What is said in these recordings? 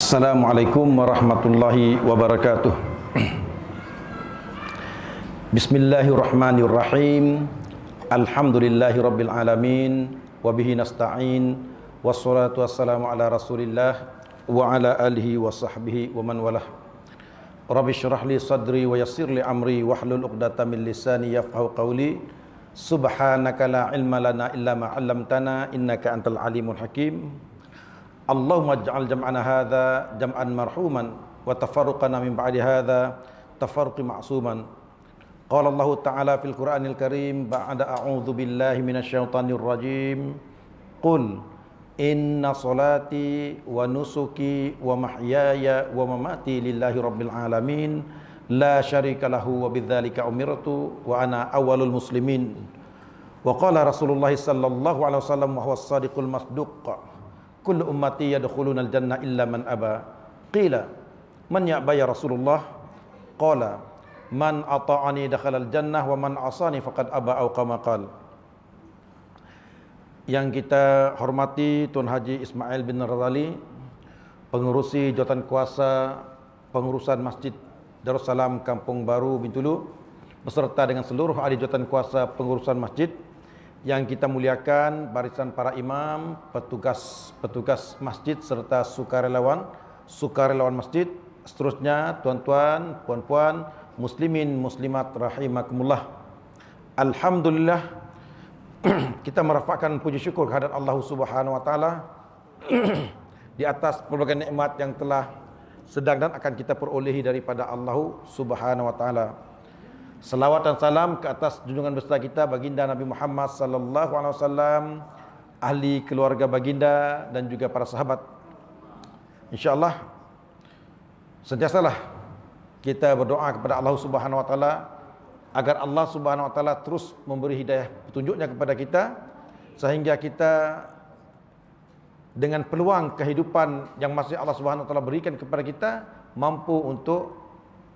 Assalamualaikum warahmatullahi wabarakatuh. Bismillahirrahmanirrahim. Alhamdulillahi rabbil alamin. Wabihi nasta'in. Wassalatu wassalamu ala rasulillah wa ala alihi wa sahbihi wa man walah. Rabbi syrah li sadri wa yassir li amri wahlul uqdatam min lisani yafqahu qawli. Subhanaka la ilma lana illa ma 'allamtana innaka antal alimul hakim. Allahumma ij'al jam'ana hadza jam'an marhuman wa tafarruqana min ba'di hadza tafarruqan ma'suman. Qala Allah Ta'ala fil Qur'anil Karim ba'da a'udzu billahi minasyaitonir rajim. Qul inna salati wa nusuki wa mahyaya wa mamati lillahi rabbil alamin la syarika lahu wa bidzalika umirtu wa ana awwalul muslimin. Wa qala Rasulullah sallallahu alaihi wasallam wa huwas shadiqul masduq. Kullu ummati yadkhuluna al-jannah illa man aba. Qila man ya'ba ya Rasulullah? Qala man ata'ani dakhala al-jannah wa man asani faqad aba au kama qala. Yang kita hormati Tuan Haji Ismail bin Razali, pengurusi jawatan kuasa pengurusan Masjid Darussalam Kampung Baru Bintulu, beserta dengan seluruh ahli jawatan kuasa pengurusan masjid. Yang kita muliakan barisan para imam, petugas masjid serta sukarelawan masjid, seterusnya tuan-tuan, puan-puan, muslimin, muslimat rahimakumullah. Alhamdulillah kita merafakkan puji syukur kehadirat Allah Subhanahu wa taala di atas pelbagai nikmat yang telah sedang dan akan kita perolehi daripada Allah Subhanahu wa taala. Salawat dan salam ke atas junjungan besar kita baginda Nabi Muhammad sallallahu alaihi wasallam, ahli keluarga baginda dan juga para sahabat. Insyaallah sentiasalah kita berdoa kepada Allah Subhanahu wa taala agar Allah Subhanahu wa taala terus memberi hidayah petunjuknya kepada kita, sehingga kita dengan peluang kehidupan yang masih Allah Subhanahu wa taala berikan kepada kita mampu untuk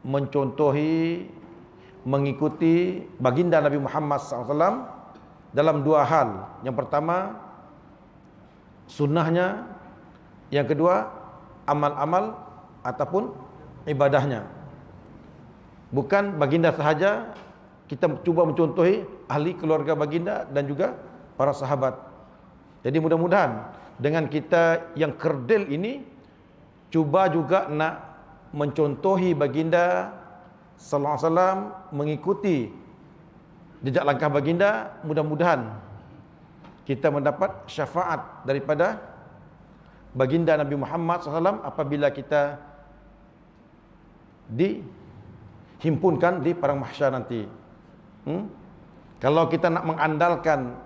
mencontohi, mengikuti baginda Nabi Muhammad SAW dalam dua hal. Yang pertama sunnahnya, yang kedua amal-amal ataupun ibadahnya. Bukan baginda sahaja, kita cuba mencontohi ahli keluarga baginda dan juga para sahabat. Jadi mudah-mudahan dengan kita yang kerdil ini cuba juga nak mencontohi baginda sallallahu alaihi wasallam, mengikuti jejak langkah baginda. Mudah-mudahan kita mendapat syafaat daripada baginda Nabi Muhammad SAW apabila kita dihimpunkan di padang mahsyar nanti. Kalau kita nak mengandalkan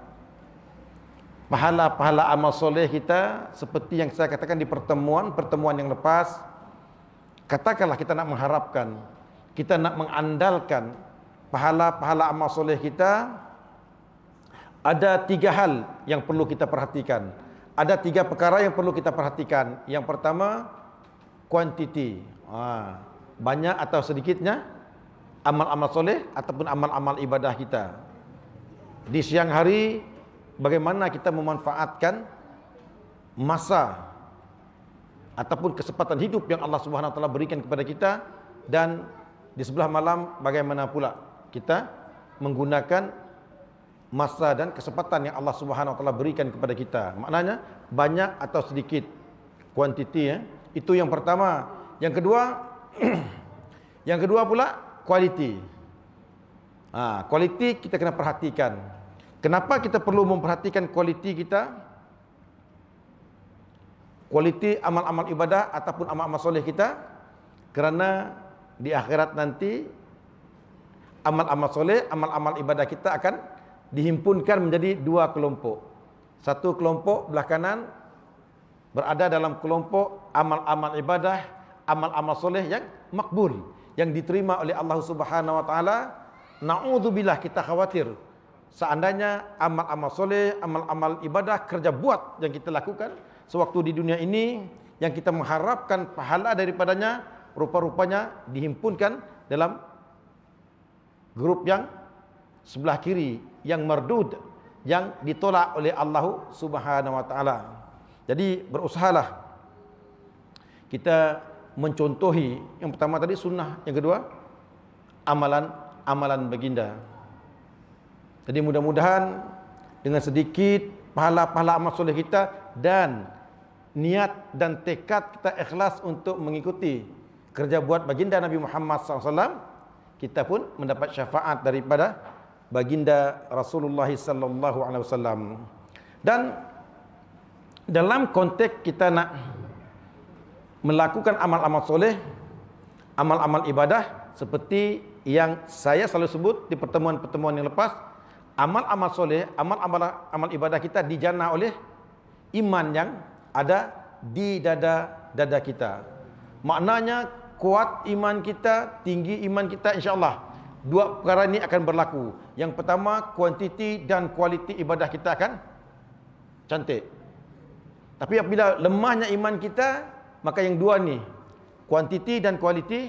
pahala-pahala amal soleh kita, seperti yang saya katakan di pertemuan yang lepas, katakanlah kita nak mengharapkan, kita nak mengandalkan pahala-pahala amal soleh kita, ada tiga hal yang perlu kita perhatikan. Ada tiga perkara yang perlu kita perhatikan. Yang pertama, kuantiti. Banyak atau sedikitnya amal-amal soleh ataupun amal-amal ibadah kita. Di siang hari, bagaimana kita memanfaatkan masa ataupun kesempatan hidup yang Allah Subhanahu wa taala berikan kepada kita, dan di sebelah malam bagaimana pula kita menggunakan masa dan kesempatan yang Allah Subhanahu wa taala berikan kepada kita. Maknanya banyak atau sedikit, kuantiti ya. Itu yang pertama. Yang kedua yang kedua pula quality. Quality kita kena perhatikan. Kenapa kita perlu memperhatikan quality kita? Quality amal-amal ibadah ataupun amal-amal soleh kita, kerana di akhirat nanti amal-amal soleh, amal-amal ibadah kita akan dihimpunkan menjadi dua kelompok. Satu kelompok belah kanan berada dalam kelompok amal-amal ibadah, amal-amal soleh yang makbul, yang diterima oleh Allah Subhanahu wa taala. Na'udzubillah, kita khawatir seandainya amal-amal soleh, amal-amal ibadah, kerja buat yang kita lakukan sewaktu di dunia ini, yang kita mengharapkan pahala daripadanya, rupa-rupanya dihimpunkan dalam grup yang sebelah kiri, yang mardud, yang ditolak oleh Allah Subhanahu wa taala. Jadi berusahalah kita mencontohi. Yang pertama tadi sunnah, yang kedua amalan baginda. Jadi mudah-mudahan dengan sedikit pahala-pahala amal soleh kita dan niat dan tekad kita ikhlas untuk mengikuti kerja buat baginda Nabi Muhammad SAW, kita pun mendapat syafaat daripada baginda Rasulullah SAW. Dan dalam konteks kita nak melakukan amal-amal soleh, amal-amal ibadah, seperti yang saya selalu sebut di pertemuan-pertemuan yang lepas, amal-amal soleh, amal ibadah kita dijana oleh iman yang ada di dada kita. Maknanya kuat iman kita, tinggi iman kita, insya-Allah dua perkara ini akan berlaku. Yang pertama, kuantiti dan kualiti ibadah kita akan cantik. Tapi apabila lemahnya iman kita, maka yang dua ni, kuantiti dan kualiti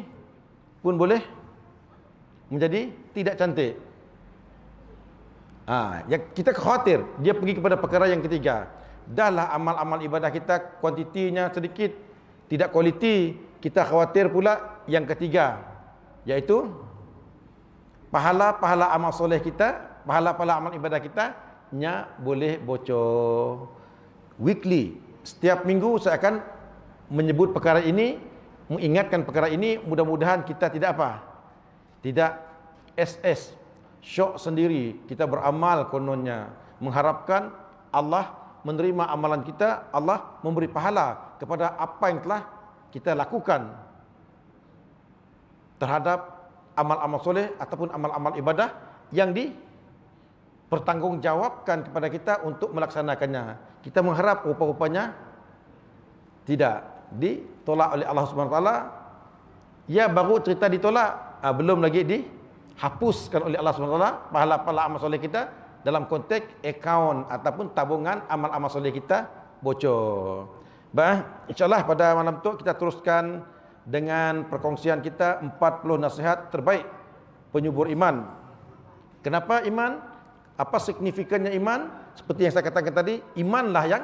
pun boleh menjadi tidak cantik. Yang kita khawatir dia pergi kepada perkara yang ketiga. Dahlah amal-amal ibadah kita kuantitinya sedikit, tidak kualiti, kita khawatir pula yang ketiga, iaitu pahala-pahala amal soleh kita, pahala-pahala amal ibadah kita nya boleh bocor. Weekly, setiap minggu saya akan menyebut perkara ini, mengingatkan perkara ini. Mudah-mudahan kita tidak tidak syok sendiri, kita beramal kononnya, mengharapkan Allah menerima amalan kita, Allah memberi pahala kepada apa yang telah kita lakukan terhadap amal-amal soleh ataupun amal-amal ibadah yang dipertanggungjawabkan kepada kita untuk melaksanakannya. Kita mengharap rupa-rupanya tidak ditolak oleh Allah Subhanahu Wa Taala. Ya, baru cerita ditolak, belum lagi dihapuskan oleh Allah Subhanahu Wa Taala pahala-pahala amal soleh kita dalam konteks akaun ataupun tabungan amal-amal soleh kita bocor. Baik, insya-Allah pada malam tu kita teruskan dengan perkongsian kita 40 nasihat terbaik penyubur iman. Kenapa iman? Apa signifikannya iman? Seperti yang saya katakan tadi, imanlah yang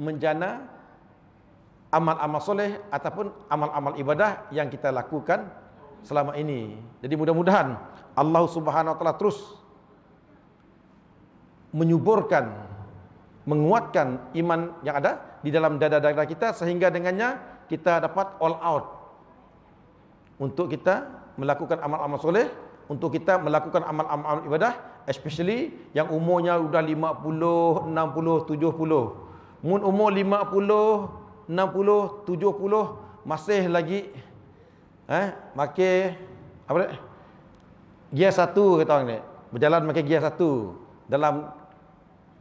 menjana amal-amal soleh ataupun amal-amal ibadah yang kita lakukan selama ini. Jadi mudah-mudahan Allah Subhanahu Wa Taala terus menyuburkan, menguatkan iman yang ada di dalam dada-dada kita, sehingga dengannya kita dapat all out untuk kita melakukan amal-amal soleh, untuk kita melakukan amal-amal ibadah, especially yang umurnya sudah 50, 60, 70. Mun umur 50, 60, 70 masih lagi makin apa ni? Gear 1 kata orang ni. Berjalan makin gear 1 dalam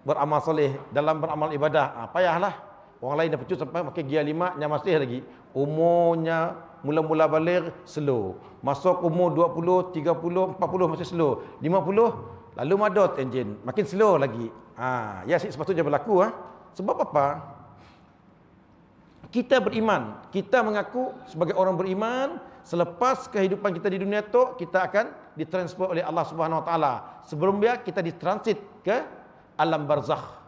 beramal soleh, dalam beramal ibadah. Payahlah. Orang lain dah pecut sampai makin gear 5, nya masih lagi. Umurnya mula-mula balik slow. Masuk umur 20, 30, 40 masih slow. 50 lalu madot enjin, makin slow lagi. Ya sepatutnya berlaku. Sebab apa? Kita beriman, kita mengaku sebagai orang beriman, selepas kehidupan kita di dunia tu kita akan ditransfer oleh Allah Subhanahu Wa Taala. Sebelum dia kita ditransit ke alam barzakh.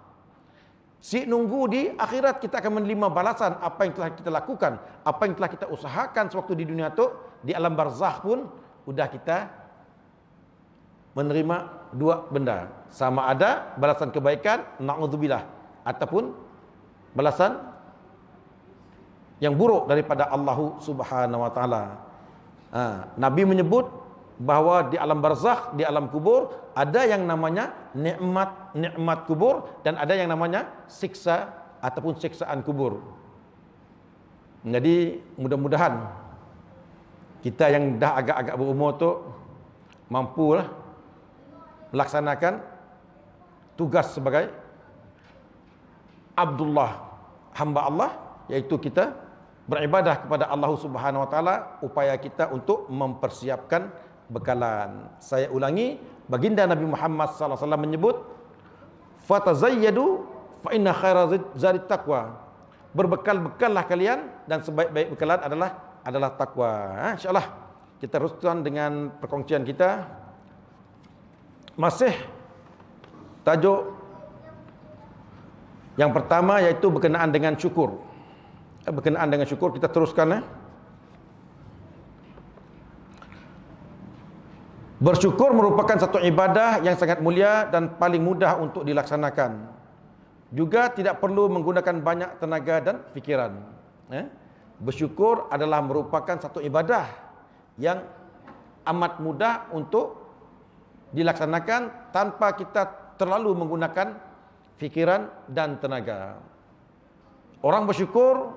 Si nunggu di akhirat kita akan menerima balasan apa yang telah kita lakukan, apa yang telah kita usahakan sewaktu di dunia tu. Di alam barzakh pun sudah kita menerima dua benda, sama ada balasan kebaikan, na'udzubillah, ataupun balasan yang buruk daripada Allah Subhanahu Wa Taala. Nabi menyebut bahawa di alam barzakh, di alam kubur, ada yang namanya nikmat kubur dan ada yang namanya siksa ataupun siksaan kubur. Jadi mudah-mudahan kita yang dah agak-agak berumur tu mampulah melaksanakan tugas sebagai Abdullah, hamba Allah, iaitu kita beribadah kepada Allah Subhanahu Wa Taala, upaya kita untuk mempersiapkan bekalan. Saya ulangi, baginda Nabi Muhammad sallallahu alaihi wasallam menyebut, "Fatazayyadu fa inna khaira zadi taqwa." Berbekal-bekallah kalian dan sebaik-baik bekalan adalah takwa. Insya-Allah kita teruskan dengan perkongsian kita. Masih tajuk yang pertama, iaitu berkenaan dengan syukur. berkenaan dengan syukur. Kita teruskan. Bersyukur merupakan satu ibadah yang sangat mulia dan paling mudah untuk dilaksanakan. Juga tidak perlu menggunakan banyak tenaga dan fikiran. Bersyukur adalah merupakan satu ibadah yang amat mudah untuk dilaksanakan tanpa kita terlalu menggunakan fikiran dan tenaga. Orang bersyukur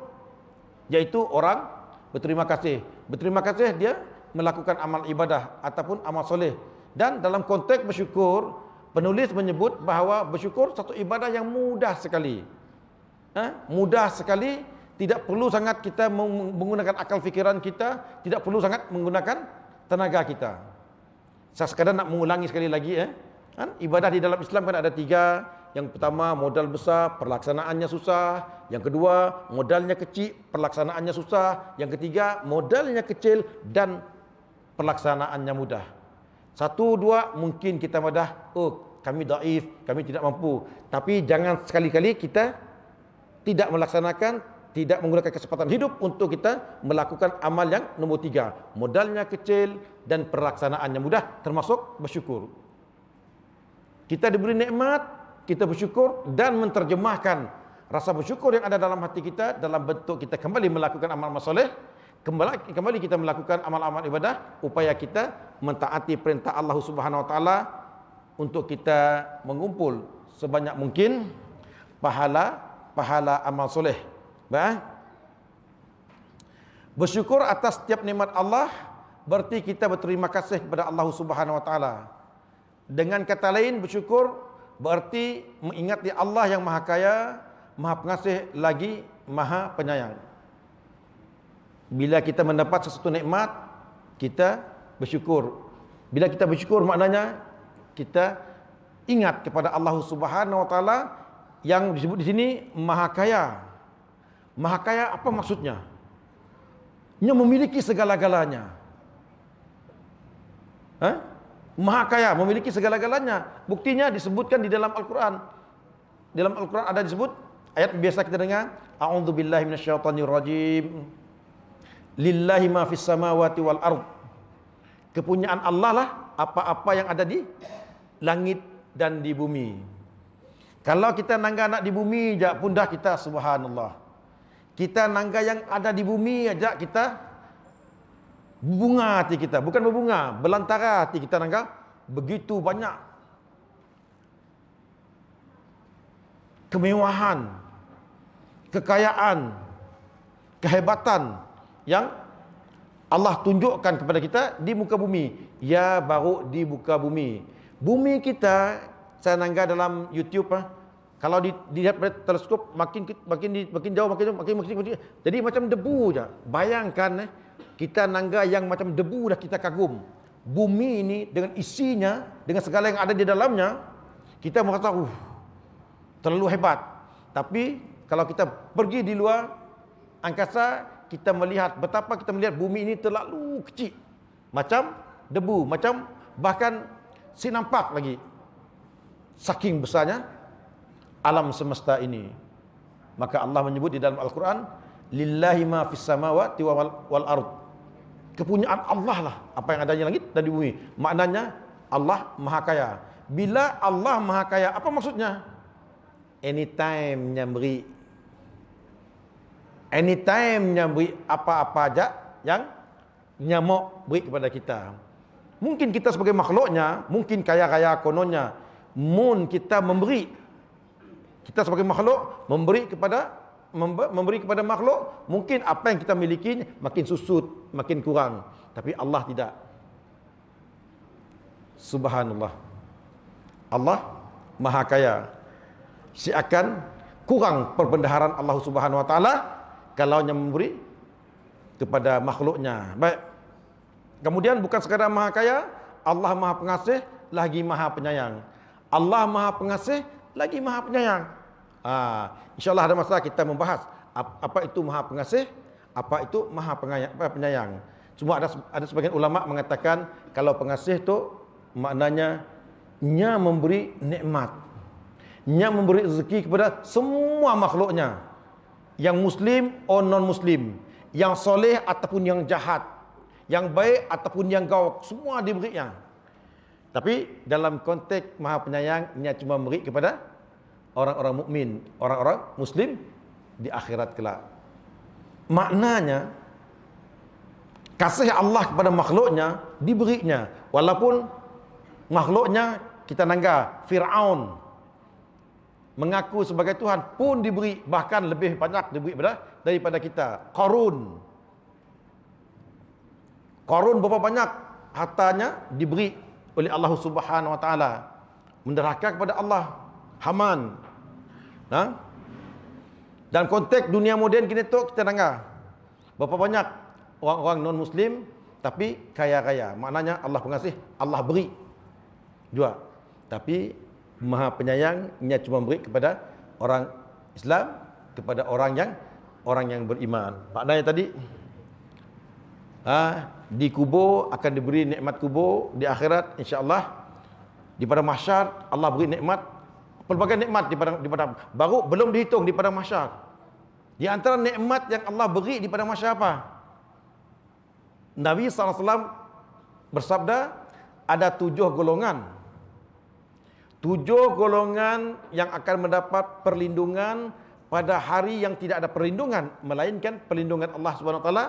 yaitu orang berterima kasih. Berterima kasih dia melakukan amal ibadah ataupun amal soleh. Dan dalam konteks bersyukur, penulis menyebut bahawa bersyukur satu ibadah yang mudah sekali. Mudah sekali, tidak perlu sangat kita menggunakan akal fikiran kita, tidak perlu sangat menggunakan tenaga kita. Saya sekadar nak mengulangi sekali lagi. Ibadah di dalam Islam kan ada 3. Yang pertama, modal besar, perlaksanaannya susah. Yang kedua, modalnya kecil, pelaksanaannya susah. Yang ketiga, modalnya kecil dan pelaksanaannya mudah. 1, 2 mungkin kita mudah, kami daif, kami tidak mampu. Tapi jangan sekali-kali kita tidak melaksanakan, tidak menggunakan kesempatan hidup untuk kita melakukan amal yang nombor 3. Modalnya kecil dan pelaksanaannya mudah, termasuk bersyukur. Kita diberi nikmat, kita bersyukur dan menterjemahkan rasa bersyukur yang ada dalam hati kita dalam bentuk kita kembali melakukan amal-amal soleh. Kembali kita melakukan amal-amal ibadah, upaya kita mentaati perintah Allah Subhanahu Wa Taala untuk kita mengumpul sebanyak mungkin pahala amal soleh. Bersyukur atas setiap nikmat Allah berarti kita berterima kasih kepada Allah Subhanahu Wa Taala. Dengan kata lain, bersyukur berarti mengingati Allah yang Maha Kaya, Maha Pengasih lagi Maha Penyayang. Bila kita mendapat sesuatu nikmat, kita bersyukur. Bila kita bersyukur maknanya kita ingat kepada Allah Subhanahu Wa Taala yang disebut di sini Maha Kaya. Maha Kaya apa maksudnya? Dia memiliki segala-galanya. Maha Kaya, memiliki segala-galanya. Buktinya disebutkan di dalam Al-Quran. Dalam Al-Quran ada disebut ayat biasa kita dengar, a'udzubillahi minasyaitonirrajim. Lillahi ma fis samawati wal ard. Kepunyaan Allah lah apa-apa yang ada di langit dan di bumi. Kalau kita nangga nak di bumi aja pun dah kita subhanallah. Kita nangga yang ada di bumi aja kita berbunga hati kita, bukan berbunga, belantara hati kita nangga. Begitu banyak kemewahan, kekayaan, kehebatan yang Allah tunjukkan kepada kita di muka bumi. Ya, baru di muka bumi. Bumi kita, saya nangga dalam YouTube, kalau dilihat pada teleskop makin jauh, makin jadi macam debu je. Bayangkan kita nangga yang macam debu dah kita kagum. Bumi ini dengan isinya, dengan segala yang ada di dalamnya, kita merasa terlalu hebat. Tapi kalau kita pergi di luar angkasa, kita melihat betapa kita melihat bumi ini terlalu kecil, macam debu, macam bahkan sinampak lagi. Saking besarnya alam semesta ini. Maka Allah menyebut di dalam Al-Quran, lillahi ma fis samawati wal ard. Kepunyaan Allah lah apa yang ada di langit dan di bumi. Maknanya Allah Maha Kaya. Bila Allah Maha Kaya, apa maksudnya? Anytime nyamberi. Anytime nyamberi apa-apa aja yang nyamuk beri kepada kita. Mungkin kita sebagai makhluknya, mungkin kaya-kaya kononnya, kita memberi. Kita sebagai makhluk memberi kepada makhluk, mungkin apa yang kita miliki makin susut, makin kurang. Tapi Allah tidak. Subhanallah. Allah Maha Kaya. Seakan kurang perbendaharaan Allah Subhanahu Wa Taala kalau yang memberi kepada makhluknya. Baik. Kemudian bukan sekadar Maha Kaya, Allah Maha Pengasih lagi Maha Penyayang. Allah Maha Pengasih lagi Maha Penyayang. InsyaAllah ada masa kita membahas apa itu Maha Pengasih, apa itu Maha Penyayang. Cuma ada sebagian ulama mengatakan kalau pengasih itu maknanya nya memberi nikmat, nya memberi rezeki kepada semua makhluknya. yang muslim atau non-muslim, yang soleh ataupun yang jahat, yang baik ataupun yang gauk, semua diberinya. Tapi dalam konteks Maha Penyayang, Nya cuma beri kepada orang-orang mukmin, orang-orang muslim di akhirat kelak. Maknanya kasih Allah kepada makhluknya diberinya, walaupun makhluknya kita nangga Fir'aun mengaku sebagai Tuhan pun diberi, bahkan lebih banyak diberi daripada kita. Qarun berapa banyak hartanya diberi oleh Allah Subhanahu wa taala, menderhaka kepada Allah. Haman. Dan konteks dunia moden kini tu kita dengar berapa banyak orang-orang non muslim tapi kaya-kaya. Maknanya Allah pengasih, Allah beri juga. Tapi Maha Penyayang, Nya cuma beri kepada orang Islam, kepada orang yang beriman. Maknanya tadi di kubur akan diberi nikmat kubur, di akhirat insya-Allah di padang mahsyar Allah beri nikmat, pelbagai nikmat di padang baru belum dihitung di padang mahsyar. Di antara nikmat yang Allah beri di padang mahsyar apa? Nabi SAW bersabda ada 7 golongan. 7 golongan yang akan mendapat perlindungan pada hari yang tidak ada perlindungan melainkan perlindungan Allah Subhanahu wa taala.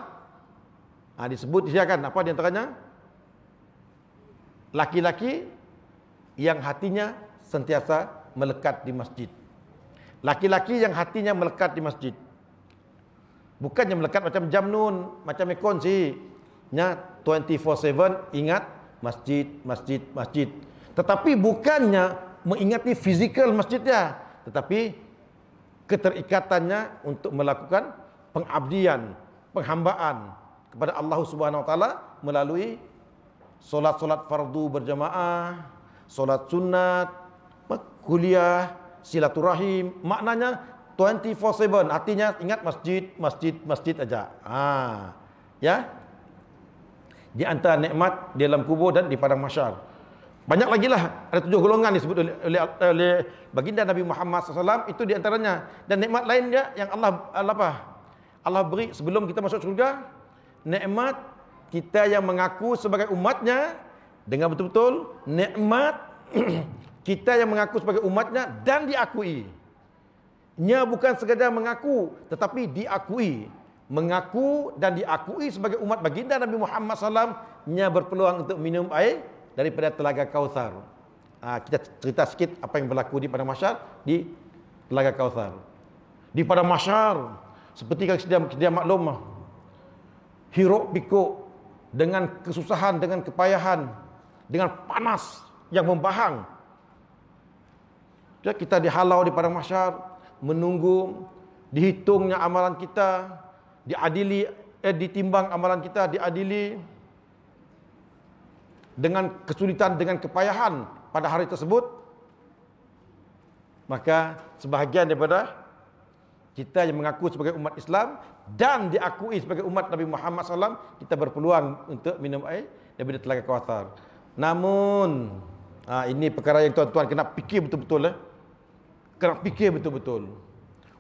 Disebut disediakan apa di antaranya? Laki-laki yang hatinya sentiasa melekat di masjid. Laki-laki yang hatinya melekat di masjid. Bukannya melekat macam jamnun, macam ikon sih. Nya 24/7 ingat masjid, masjid, masjid. Tetapi bukannya mengingati fizikal masjidnya, tetapi keterikatannya untuk melakukan pengabdian, penghambaan kepada Allah Subhanahu wa taala melalui solat-solat fardu berjamaah, solat sunat, kuliah, silaturahim. Maknanya 24/7, artinya ingat masjid, masjid, masjid aja. Ya. Di antara nikmat di dalam kubur dan di padang mahsyar. Banyak lagi lah, ada 7 golongan disebut oleh baginda Nabi Muhammad SAW, itu di antaranya. Dan nikmat lainnya yang Allah beri sebelum kita masuk surga, nikmat kita yang mengaku sebagai umatnya dengan betul-betul nikmat kita yang mengaku sebagai umatnya dan diakui. Nya bukan sekadar mengaku tetapi diakui. Mengaku dan diakui sebagai umat baginda Nabi Muhammad SAW, nya berpeluang untuk minum air daripada telaga Kautsar. Kita cerita sikit apa yang berlaku di padang mahsyar di telaga Kautsar. Di padang mahsyar seperti yang sedia maklum, hiruk pikuk dengan kesusahan, dengan kepayahan, dengan panas yang membahang. Kita dihalau di padang mahsyar, menunggu dihitungnya amalan kita, ditimbang amalan kita, diadili dengan kesulitan, dengan kepayahan pada hari tersebut. Maka sebahagian daripada kita yang mengaku sebagai umat Islam dan diakui sebagai umat Nabi Muhammad SAW, kita berpeluang untuk minum air daripada telaga Kautsar. Namun ini perkara yang tuan-tuan kena fikir betul-betul. Kena fikir betul-betul.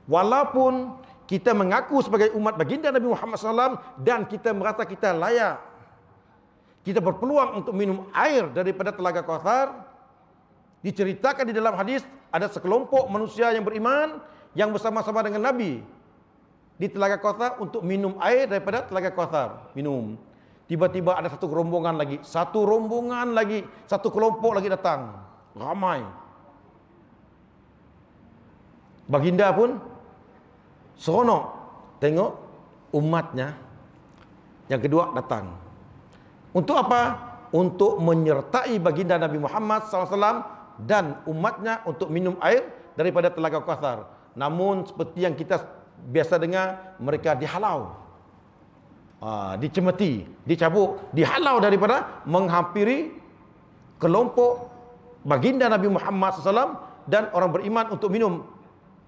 Walaupun kita mengaku sebagai umat baginda Nabi Muhammad SAW dan kita merasa kita layak, kita berpeluang untuk minum air daripada telaga Kautsar. Diceritakan di dalam hadis ada sekelompok manusia yang beriman yang bersama-sama dengan Nabi di telaga Kautsar untuk minum air daripada telaga Kautsar. Minum. Tiba-tiba ada satu rombongan lagi, satu kelompok lagi datang. Ramai. Baginda pun seronok tengok umatnya yang kedua datang. Untuk apa? Untuk menyertai baginda Nabi Muhammad SAW dan umatnya untuk minum air daripada telaga Kautsar. Namun seperti yang kita biasa dengar, mereka dihalau, dicemeti, dicabuk, dihalau daripada menghampiri kelompok baginda Nabi Muhammad SAW dan orang beriman untuk minum.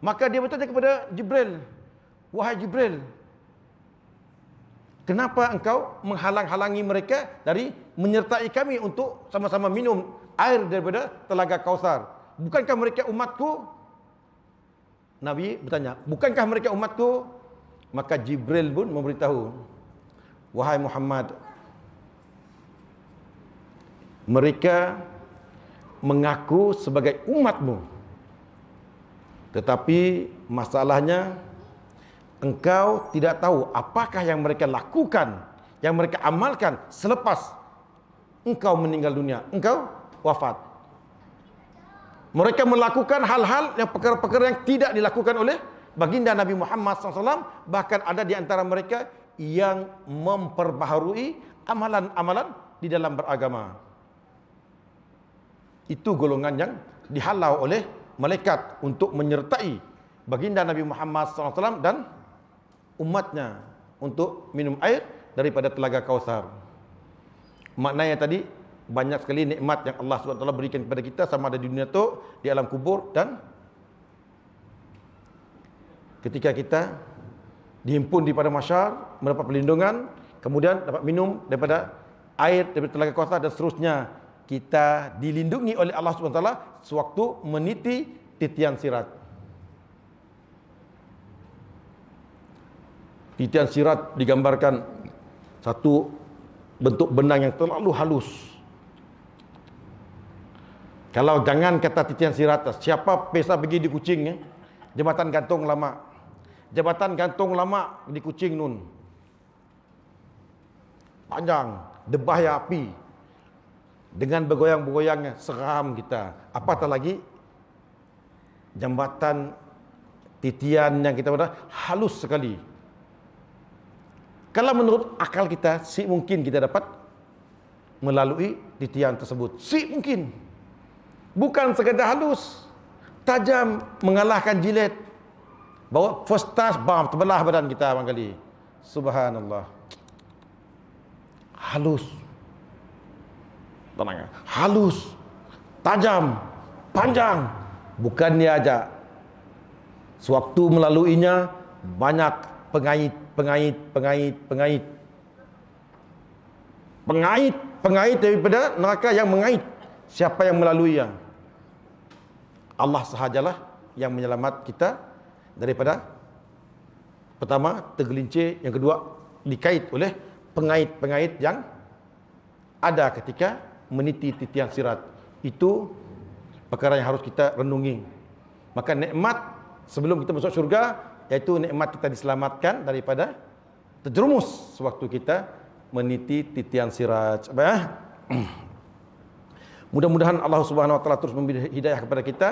Maka dia bertanya kepada Jibril, wahai Jibril, kenapa engkau menghalang-halangi mereka dari menyertai kami untuk sama-sama minum air daripada telaga Kautsar? Bukankah mereka umatku? Nabi bertanya, bukankah mereka umatku? Maka Jibril pun memberitahu, wahai Muhammad, mereka mengaku sebagai umatmu, tetapi masalahnya engkau tidak tahu apakah yang mereka lakukan, yang mereka amalkan selepas engkau meninggal dunia, engkau wafat. Mereka melakukan hal-hal yang perkara-perkara yang tidak dilakukan oleh baginda Nabi Muhammad SAW. Bahkan ada di antara mereka yang memperbaharui amalan-amalan di dalam beragama. Itu golongan yang dihalau oleh malaikat untuk menyertai baginda Nabi Muhammad SAW dan umatnya untuk minum air daripada telaga Kautsar. Maknanya tadi, banyak sekali nikmat yang Allah SWT berikan kepada kita, sama ada di dunia tu, di alam kubur, dan ketika kita dihimpun di pada mahsyar, mendapat perlindungan, kemudian dapat minum daripada air daripada telaga Kautsar, dan seterusnya kita dilindungi oleh Allah SWT sewaktu meniti titian sirat. Titian sirat digambarkan satu bentuk benang yang terlalu halus. Kalau jangan kata titian sirat, siapa pesta pergi di Kuching, jambatan gantung lama. Jambatan gantung lama di Kuching nun. Panjang, debahaya api. Dengan bergoyang-bergoyangnya, seram kita. Apatah lagi jambatan titian yang kita pada halus sekali. Kalau menurut akal kita, si mungkin kita dapat melalui titian tersebut. Si mungkin. Bukan sekadar halus, tajam, mengalahkan jilet. Bawa first touch, bam, terbelah badan kita barangkali. Subhanallah. Halus. Tenang, halus, tajam, panjang. Bukan dia aja. Sewaktu melaluinya, banyak pengait. Pengait daripada neraka yang mengait. Siapa yang melaluinya? Allah sahajalah yang menyelamat kita daripada, pertama, tergelincir, yang kedua, dikait oleh pengait-pengait yang ada ketika meniti titian sirat. Itu perkara yang harus kita renungi. Maka nikmat sebelum kita masuk syurga, yaitu nikmat kita diselamatkan daripada terjerumus sewaktu kita meniti titian sirat. Mudah-mudahan Allah Subhanahu wa taala terus memberi hidayah kepada kita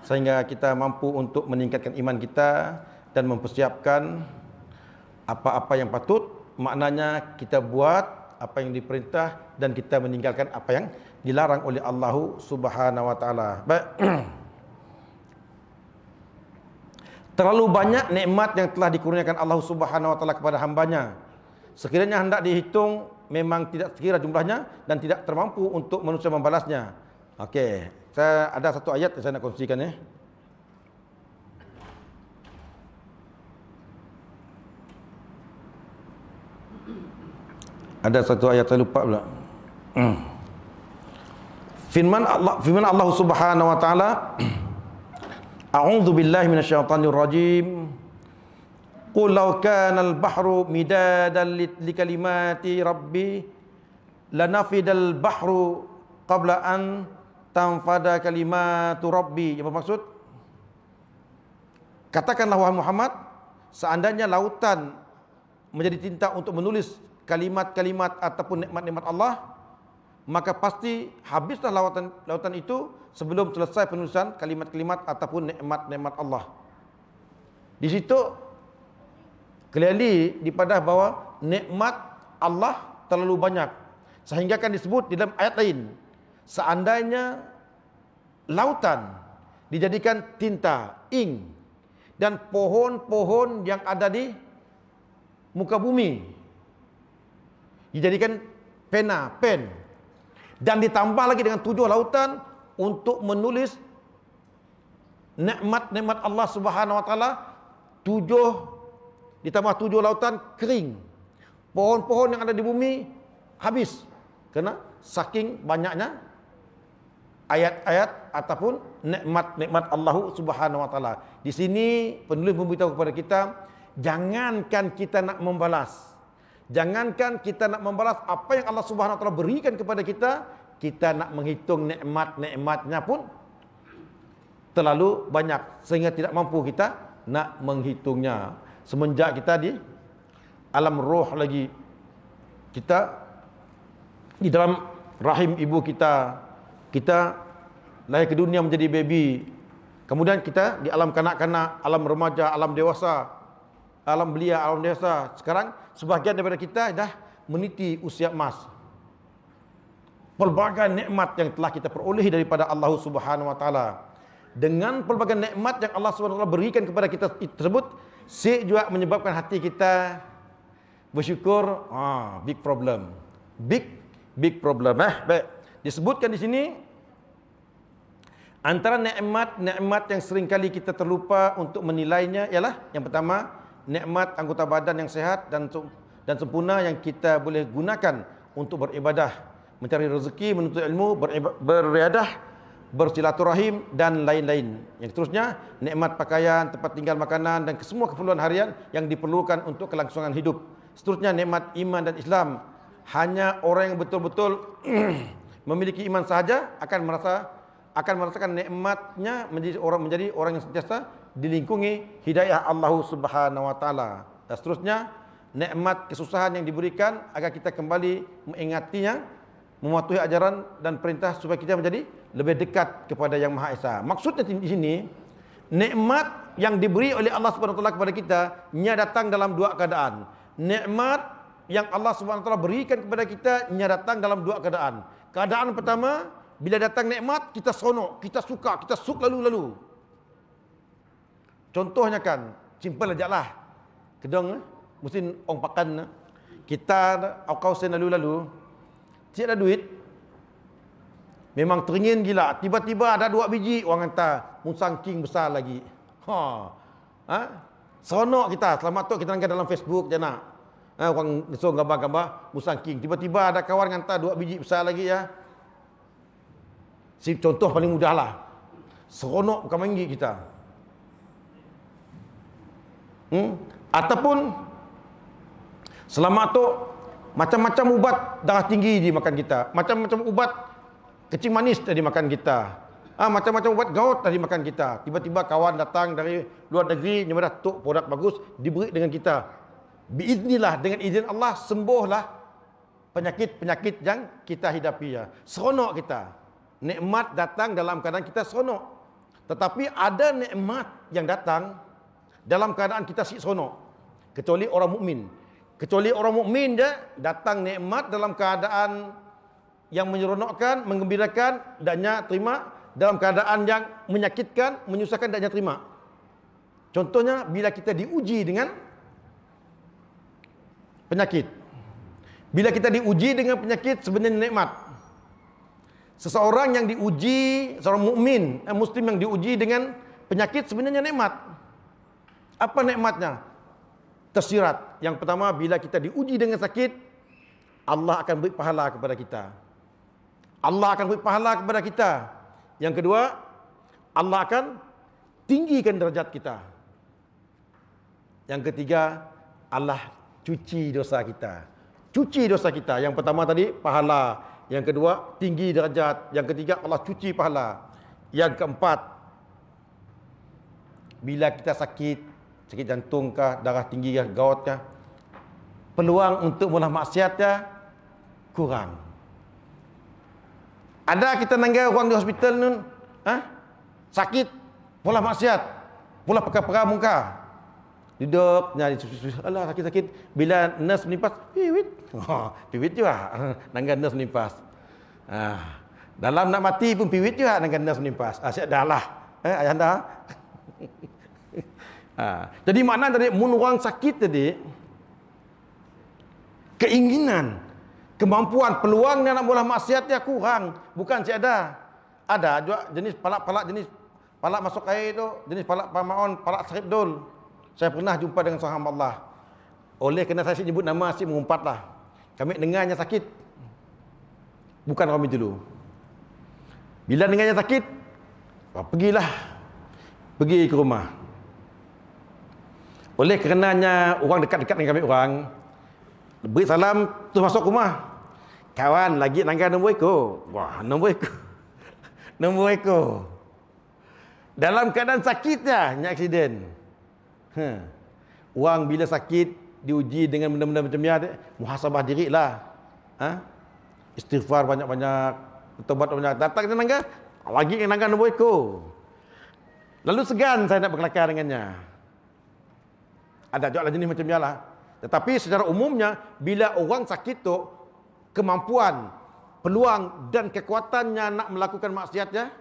sehingga kita mampu untuk meningkatkan iman kita dan mempersiapkan apa-apa yang patut, maknanya kita buat apa yang diperintah dan kita meninggalkan apa yang dilarang oleh Allah Subhanahu wa taala. Terlalu banyak nikmat yang telah dikurniakan Allah Subhanahu wa taala kepada hambanya. Sekiranya hendak dihitung, memang tidak sekira jumlahnya dan tidak termampu untuk manusia membalasnya. Okey, saya ada satu ayat yang saya nak kongsikan ya. Ada satu ayat saya lupa pula. Firman Allah Subhanahu wa taala, A'udzu billahi minasyaitonir rajim. Qul law kana al-bahru midadan li kalimati rabbi lanafidal bahru qabla an tanfada kalimatu rabbi. Apa maksud? Katakanlah wahai Muhammad, seandainya lautan menjadi tinta untuk menulis kalimat-kalimat ataupun nikmat-nikmat Allah, maka pasti habislah lautan itu sebelum selesai penulisan kalimat-kalimat ataupun nikmat-nikmat Allah. Di situ clearly dipadah bahawa nikmat Allah terlalu banyak, sehingga kan disebut di dalam ayat lain, seandainya lautan dijadikan tinta, ink, dan pohon-pohon yang ada di muka bumi dijadikan pena, pen, dan ditambah lagi dengan 7 lautan untuk menulis nikmat-nikmat Allah Subhanahu wa taala, 7 ditambah 7 lautan kering. Pohon-pohon yang ada di bumi habis. Kerana saking banyaknya ayat-ayat ataupun nikmat-nikmat Allah Subhanahu wa taala. Di sini penulis memberitahu kepada kita, jangankan kita nak membalas. Jangankan kita nak membalas apa yang Allah Subhanahu wa taala berikan kepada kita nak menghitung nikmat-nikmatnya pun terlalu banyak sehingga tidak mampu kita nak menghitungnya. Semenjak kita di alam roh lagi, kita di dalam rahim ibu kita lahir ke dunia menjadi baby, kemudian kita di alam kanak-kanak, alam remaja, alam dewasa, alam belia, alam dewasa. Sekarang sebahagian daripada kita dah meniti usia emas. Pelbagai nikmat yang telah kita peroleh daripada Allah Subhanahu wa taala. Dengan pelbagai nikmat yang Allah Subhanahu wa taala berikan kepada kita tersebut, juga menyebabkan hati kita bersyukur. Big problem. Big problem. Baik. Disebutkan di sini antara nikmat yang seringkali kita terlupa untuk menilainya ialah yang pertama, nikmat anggota badan yang sehat dan sempurna yang kita boleh gunakan untuk beribadah, mencari rezeki, menuntut ilmu, beriadah, bersilaturahim dan lain-lain. Yang seterusnya, nikmat pakaian, tempat tinggal, makanan dan semua keperluan harian yang diperlukan untuk kelangsungan hidup. Seterusnya, nikmat iman dan Islam. Hanya orang yang betul-betul memiliki iman sahaja akan merasakan nikmatnya menjadi orang yang sentiasa dilingkungi hidayah Allah Subhanahu wa taala. Dan seterusnya, nikmat kesusahan yang diberikan agar kita kembali mengingatinya, mematuhi ajaran dan perintah supaya kita menjadi lebih dekat kepada Yang Maha Esa. Maksudnya di sini, nikmat yang diberi oleh Allah Subhanahu wa taala kepada kita nya datang dalam dua keadaan. Nikmat yang Allah Subhanahu wa taala berikan kepada kita nya datang dalam dua keadaan. Keadaan pertama, bila datang nikmat, kita seronok, kita suka, kita suk lalu-lalu. Contohnya kan, simple aja lah. Kedong, mesti orang pakan. Kita, kau sen lalu-lalu, tiada duit, memang teringin gila. Tiba-tiba ada 2 biji, orang hantar musang king besar lagi. Seronok kita. Selamat tu kita angkat dalam Facebook je nak. Orang so gambar-gambar musang king. Tiba-tiba ada kawan hantar 2 biji besar lagi ya. Contoh paling mudah lah. Seronok bukan manggi kita. Ataupun selamat tu macam-macam ubat darah tinggi dimakan kita, macam-macam ubat kecing manis tadi makan kita, macam-macam ubat gout tadi makan kita. Tiba-tiba kawan datang dari luar negeri, nyebarah tok produk bagus diberi dengan kita. Biiznillah, dengan izin Allah sembuhlah penyakit-penyakit yang kita hidapi ya. Seronok kita. Nikmat datang dalam keadaan kita seronok. Tetapi ada nikmat yang datang dalam keadaan kita seronok. Kecuali orang mukmin. Kecuali orang mukmin je datang nikmat dalam keadaan yang menyeronokkan, menggembirakan, dannya terima. Dalam keadaan yang menyakitkan, menyusahkan, dannya terima. Contohnya bila kita diuji dengan penyakit. Bila kita diuji dengan penyakit, sebenarnya nikmat. Seseorang yang diuji, seorang mukmin, muslim yang diuji dengan penyakit, sebenarnya nikmat. Apa nikmatnya? Tersirat. Yang pertama, bila kita diuji dengan sakit, Allah akan beri pahala kepada kita. Allah akan beri pahala kepada kita. Yang kedua, Allah akan tinggikan derajat kita. Yang ketiga, Allah cuci dosa kita. Cuci dosa kita. Yang pertama tadi, pahala. Yang kedua, tinggi derajat. Yang ketiga, Allah cuci pahala. Yang keempat, bila kita sakit jantung kah, darah tinggi kah, gout kah, peluang untuk mula maksiat kah kurang. Ada kita nanggai orang di hospital nun, sakit, mula maksiat, mula perkara muka. Duduk, nyari, alah sakit-sakit. Bila nurse menimpas, piwit juga. Nanggai nurse menimpas. Dalam nak mati pun piwit juga nanggai nurse menimpas. Asyik dah lah. Ayah anda. Jadi makna dari mun orang sakit tadi, keinginan, kemampuan, peluang nak bola maksiat dia kurang. Bukan si ada. Ada juga jenis palak-palak, jenis palak masuk air tu, jenis palak pamaon, palak saripdul. Saya pernah jumpa dengan seorang hamba Allah. Oleh kerana saya sebut nama, asyik mengumpatlah. Kami dengarnya sakit. Bukan kami dulu. Bila dengannya sakit, pergi ke rumah. Oleh kerenanya orang dekat-dekat dengan kami orang, beri salam terus masuk rumah. Kawan lagi nangga nombor ekor. Wah, nombor ekor. Nombor ekor. Dalam keadaan sakitnya, aksiden. Orang bila sakit diuji dengan benda-benda macam ni, muhasabah dirilah. Istighfar banyak-banyak, bertobat banyak. Datang ke nangga, lagi nangga nombor ekor. Lalu segan saya nak berkelakar dengannya. Ada juga jenis macam ni lah. Tetapi secara umumnya, bila orang sakit tu, kemampuan, peluang dan kekuatannya nak melakukan maksiatnya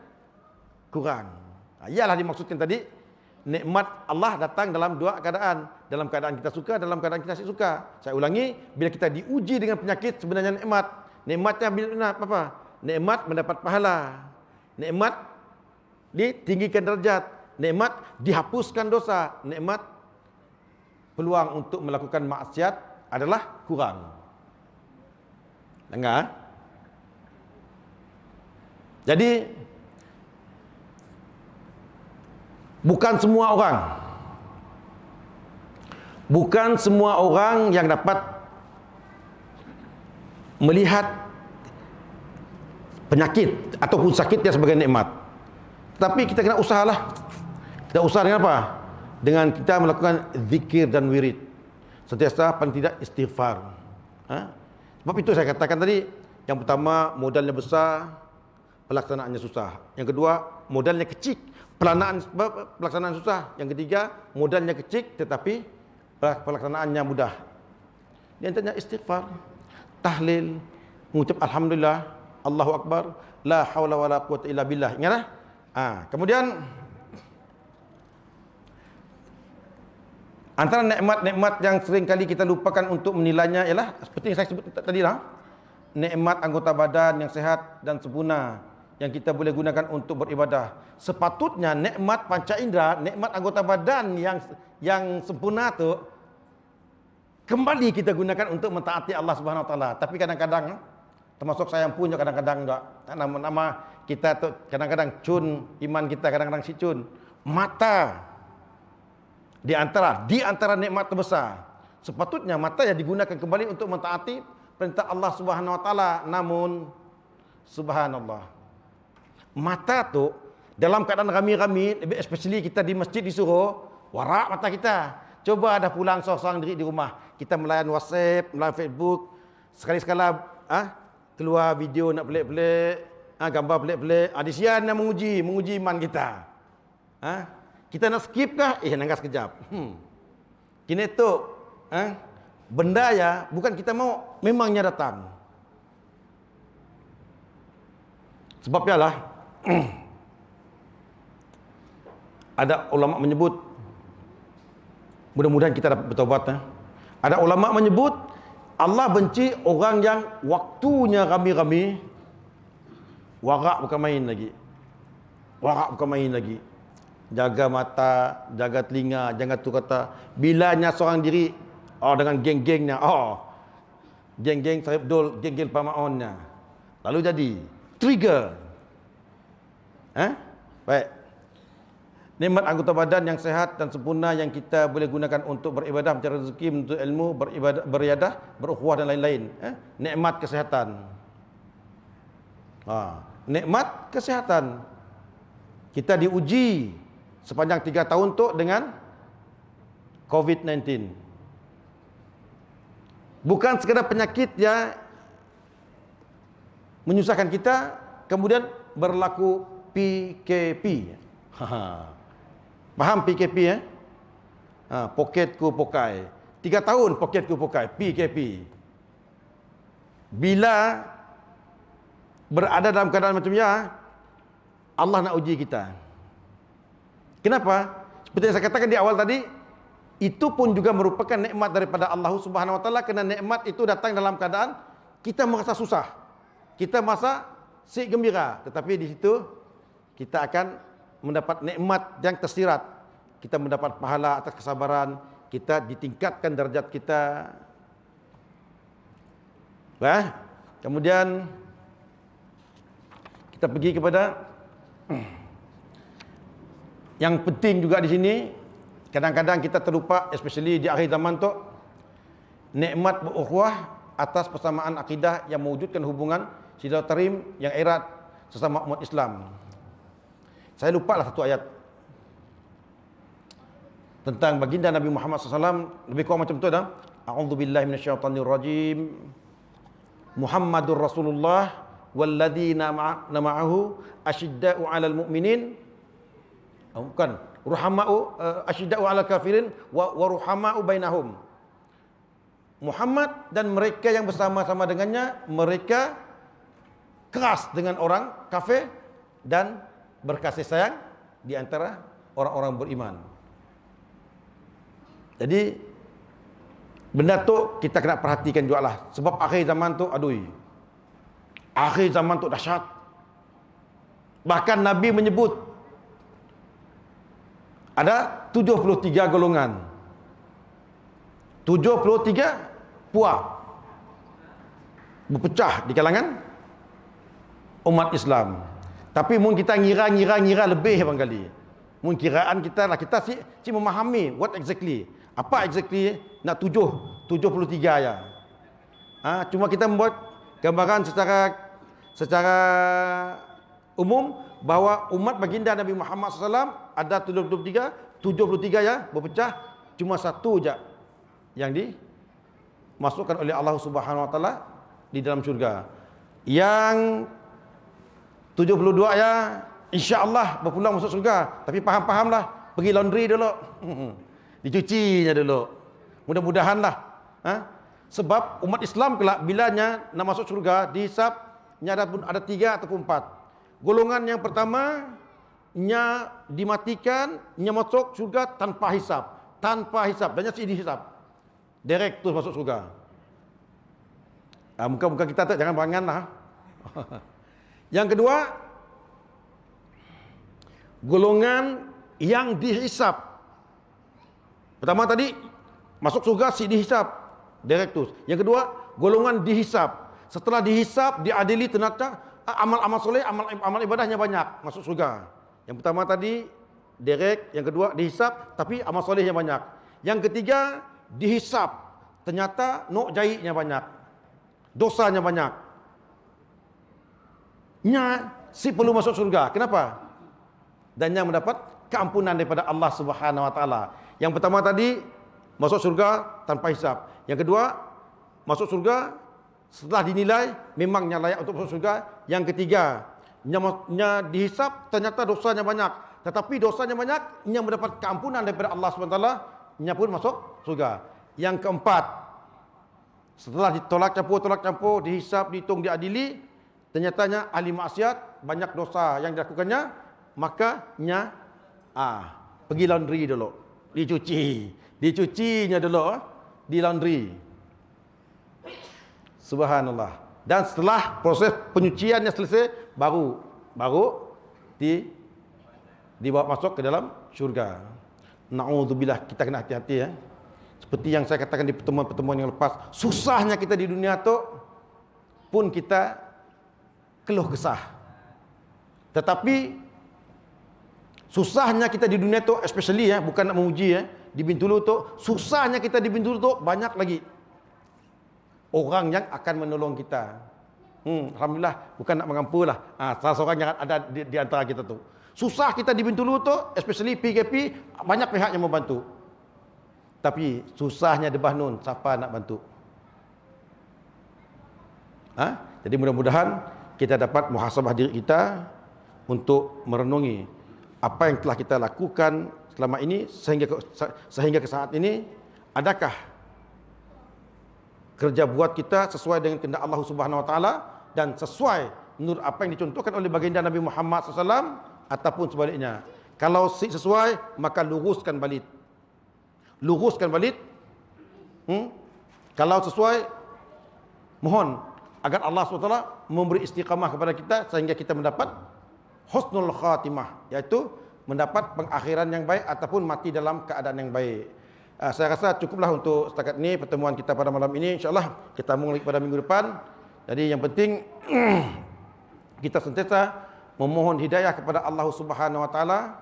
kurang. Ialah dimaksudkan tadi, nikmat Allah datang dalam dua keadaan. Dalam keadaan kita suka, dalam keadaan kita tidak suka. Saya ulangi, bila kita diuji dengan penyakit, sebenarnya nikmat. Nikmatnya bila apa? Nikmat mendapat pahala. Nikmat ditinggikan derajat. Nikmat dihapuskan dosa. Nikmat peluang untuk melakukan maksiat adalah kurang. Dengar? Jadi bukan semua orang yang dapat melihat penyakit ataupun sakitnya sebagai nikmat. Tapi kita kena usahalah. Kita usaha dengan apa? Dengan kita melakukan zikir dan wirid. Sentiasa paling tidak istighfar. Sebab itu saya katakan tadi, yang pertama modalnya besar, pelaksanaannya susah. Yang kedua, modalnya kecil, pelaksanaan susah. Yang ketiga, modalnya kecil tetapi pelaksanaannya mudah. Di antaranya istighfar, tahlil, mengucap alhamdulillah, Allahu akbar, la haula wala quwwata illa billah. Ingatlah. Kemudian antara nikmat-nikmat yang sering kali kita lupakan untuk menilainya ialah seperti yang saya sebut tadi lah, nikmat anggota badan yang sehat dan sempurna yang kita boleh gunakan untuk beribadah. Sepatutnya nikmat panca indera, nikmat anggota badan yang sempurna tu kembali kita gunakan untuk mentaati Allah Subhanahu Wa Taala. Tapi kadang-kadang, termasuk saya yang punya kadang-kadang tak nama kita tu kadang-kadang cun iman kita, kadang-kadang si cun mata. Di antara nikmat terbesar. Sepatutnya mata yang digunakan kembali untuk mentaati perintah Allah Subhanahu Wa Taala. Namun subhanallah, mata tu dalam keadaan rami-rami, especially kita di masjid disuruh warak mata kita. Coba ada pulang seorang diri di rumah, kita melayan WhatsApp, melayan Facebook, sekali-sekala keluar video nak pelik-pelik, gambar pelik-pelik, disian yang menguji iman kita. Kita nak skip kah? Nanggas sekejap. Kini tu benda ya bukan kita mau, memangnya datang. Sebab ialah ada ulama menyebut, mudah-mudahan kita dapat bertaubat. Ada ulama menyebut Allah benci orang yang waktunya rami-rami, warak bukan main lagi. Jaga mata, jaga telinga, jangan tu kata bilanya seorang diri dengan geng-gengnya, geng-geng Sarip Dol, geng-geng Pamaonnya, lalu jadi trigger. Baik, nikmat anggota badan yang sehat dan sempurna yang kita boleh gunakan untuk beribadah, mencari rezeki, menuntut ilmu, beribadah, berukhuwah dan lain-lain. Nikmat kesehatan. Nikmat kesehatan. Kita diuji sepanjang 3 tahun tu dengan COVID-19. Bukan sekadar penyakit yang menyusahkan kita, kemudian berlaku PKP. Faham PKP? Poketku pokai. 3 tahun poketku pokai, PKP. Bila berada dalam keadaan macam ya, Allah nak uji kita. Kenapa? Seperti yang saya katakan di awal tadi, itu pun juga merupakan nikmat daripada Allah Subhanahu Wa Taala, kerana nikmat itu datang dalam keadaan kita merasa susah, kita merasa si gembira, tetapi di situ kita akan mendapat nikmat yang tersirat. Kita mendapat pahala atas kesabaran, kita ditingkatkan derajat kita. Kemudian kita pergi kepada yang penting juga di sini. Kadang-kadang kita terlupa, especially di akhir zaman tu, nikmat berukhuwah atas persamaan akidah yang mewujudkan hubungan silaturahim yang erat sesama umat Islam. Saya lupa lah satu ayat tentang baginda Nabi Muhammad SAW, lebih kurang macam tu dah. A'udzubillahi minasyaitonirrajim. Muhammadur Rasulullah walladzina ma'ahu asyidda'u 'alal mu'minin. Bukan, ruhama'u asyidda'u 'alal kafirin wa ruhama'u bainahum. Muhammad dan mereka yang bersama-sama dengannya, mereka keras dengan orang kafir dan berkasih sayang di antara orang-orang beriman. Jadi benda tu kita kena perhatikan juga lah. Sebab akhir zaman tu, akhir zaman tu dahsyat. Bahkan Nabi menyebut ada 73 golongan, 73 puak berpecah di kalangan umat Islam. Tapi mungkin kita ngira lebih barangkali. Mungkin kiraan kita lah, kita si memahami what exactly, apa exactly nak 73 ya. Cuma kita membuat gambaran secara umum bahawa umat baginda Nabi Muhammad SAW ada 73 ya berpecah, cuma satu je yang dimasukkan oleh Allah Subhanahu Wa Taala di dalam syurga. Yang 72 ya insya-Allah berpulang masuk syurga, tapi faham-fahamlah, pergi laundry dulu. Dicucinya dulu. Mudah-mudahanlah. Sebab umat Islam kelak bilanya nak masuk syurga dihisap ada 3 ataupun 4. Golongan yang pertama nya dimatikan, nya masuk syurga tanpa hisap. Dan nya dihisap. Direct terus masuk syurga. Muka-muka kita tak jangan beranganlah. Yang kedua, golongan yang dihisap. Pertama tadi masuk surga dihisap direct terus. Yang kedua, golongan dihisap. Setelah dihisap, diadili, ternyata amal-amal soleh, amal ibadahnya banyak, masuk surga. Yang pertama tadi direct, yang kedua dihisap tapi amal solehnya banyak. Yang ketiga dihisap, ternyata nok jahitnya banyak, dosanya banyak. Si perlu masuk surga. Kenapa? Dan yang mendapat keampunan daripada Allah Subhanahu Wa Taala. Yang pertama tadi masuk surga tanpa hisap. Yang kedua masuk surga setelah dinilai memangnya layak untuk masuk surga. Yang ketiga nya dihisap, ternyata dosanya banyak, tetapi dosanya banyak, nya mendapat keampunan daripada Allah Subhanahu Wa Taala, nya pun masuk surga. Yang keempat, setelah ditolak campur, dihisap, dihitung, diadili, ternyatanya ahli maksiat, banyak dosa yang dilakukannya, maka nya pergi laundry dulu, dicucinya dulu, di laundry. Subhanallah. Dan setelah proses penyuciannya selesai, baru dibawa masuk ke dalam syurga. Na'udzubillah, kita kena hati-hati ya. Seperti yang saya katakan di pertemuan-pertemuan yang lepas, susahnya kita di dunia tu pun kita keluh kesah. Tetapi susahnya kita di dunia tu, especially ya, bukan nak memuji ya, di Bintulu tu, susahnya kita di Bintulu tu banyak lagi orang yang akan menolong kita. Alhamdulillah, bukan nak mengampu lah. Salah seorang yang ada di antara kita tu. Susah kita di Bintulu tu, especially PKP, banyak pihak yang membantu. Tapi susahnya di Bahnun, siapa nak bantu? Jadi mudah-mudahan kita dapat muhasabah diri kita untuk merenungi apa yang telah kita lakukan selama ini sehingga ke saat ini. Adakah kerja buat kita sesuai dengan kehendak Allah Subhanahu Wa Taala dan sesuai menurut apa yang dicontohkan oleh baginda Nabi Muhammad SAW, ataupun sebaliknya? Kalau sesuai, maka luruskan balik. Kalau sesuai, mohon agar Allah SWT memberi istiqamah kepada kita sehingga kita mendapat husnul khatimah, iaitu mendapat pengakhiran yang baik ataupun mati dalam keadaan yang baik. Saya rasa cukuplah untuk setakat ini pertemuan kita pada malam ini. InsyaAllah kita sambung lagi pada minggu depan. Jadi yang penting kita sentiasa memohon hidayah kepada Allah Subhanahu wa taala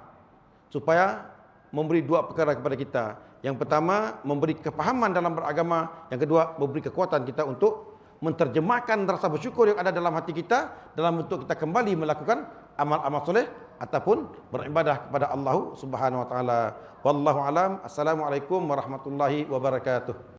supaya memberi dua perkara kepada kita. Yang pertama, memberi kefahaman dalam beragama. Yang kedua, memberi kekuatan kita untuk menterjemahkan rasa bersyukur yang ada dalam hati kita dalam bentuk kita kembali melakukan amal-amal soleh ataupun beribadah kepada Allah Subhanahu wa taala. Wallahu alam. Assalamualaikum warahmatullahi wabarakatuh.